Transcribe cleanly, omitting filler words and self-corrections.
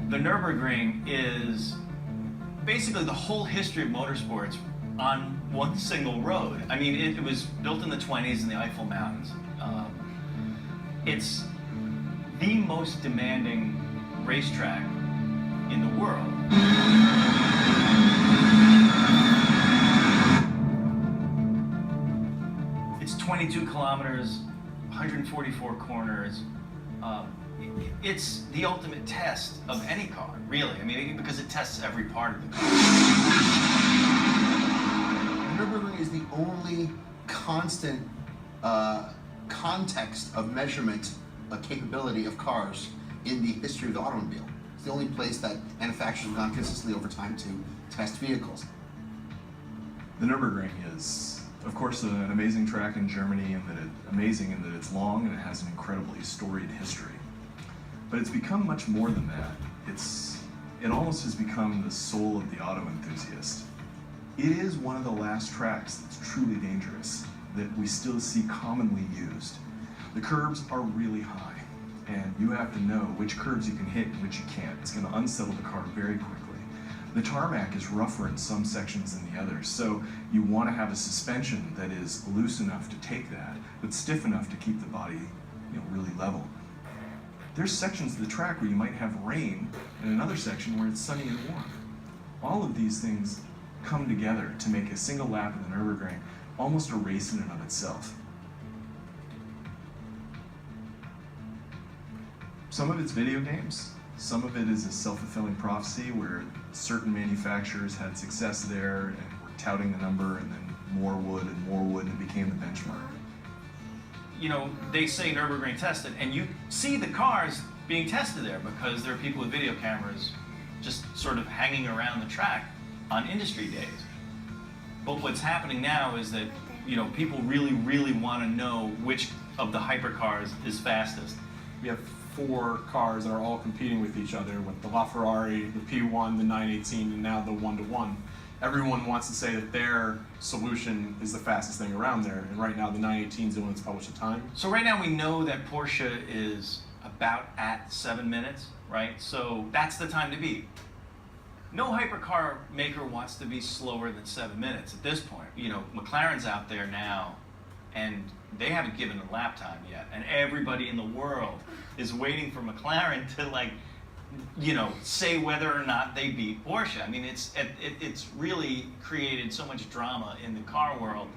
The Nurburgring is basically the whole history of motorsports on one single road. I mean, it was built in the 20s in the Eiffel Mountains. It's the most demanding racetrack in the world. It's 22 kilometers, 144 corners. It's the ultimate test of any car, really. I mean, because it tests every part of the car. Nurburgring is the only constant context of measurement capability of cars in the history of the automobile. It's the only place that manufacturers have gone consistently over time to test vehicles. The Nurburgring is, of course, an amazing track in Germany, and amazing in that it's long and it has an incredibly storied history. But it's become much more than that. It almost has become the soul of the auto enthusiast. It is one of the last tracks that's truly dangerous, that we still see commonly used. The curbs are really high, and you have to know which curbs you can hit and which you can't. It's going to unsettle the car very quickly. The tarmac is rougher in some sections than the others, so you want to have a suspension that is loose enough to take that, but stiff enough to keep the body, really level. There's sections of the track where you might have rain, and another section where it's sunny and warm. All of these things come together to make a single lap of the Nurburgring almost a race in and of itself. Some of it's video games, some of it is a self-fulfilling prophecy where certain manufacturers had success there and were touting the number, and then more wood, and it became the benchmark. They say Nurburgring tested, and you see the cars being tested there because there are people with video cameras just sort of hanging around the track on industry days. But what's happening now is that, people really, really want to know which of the hypercars is fastest. We have 4 cars that are all competing with each other, with the LaFerrari, the P1, the 918, and now the 1-to-1. Everyone wants to say that their solution is the fastest thing around there, and right now the 918 is the one that's published a time. So right now we know that Porsche is about at 7 minutes, right? So that's the time to beat. No hypercar maker wants to be slower than 7 minutes at this point. McLaren's out there now, and they haven't given a lap time yet, and everybody in the world is waiting for McLaren to say whether or not they beat Porsche. I mean, it's really created so much drama in the car world.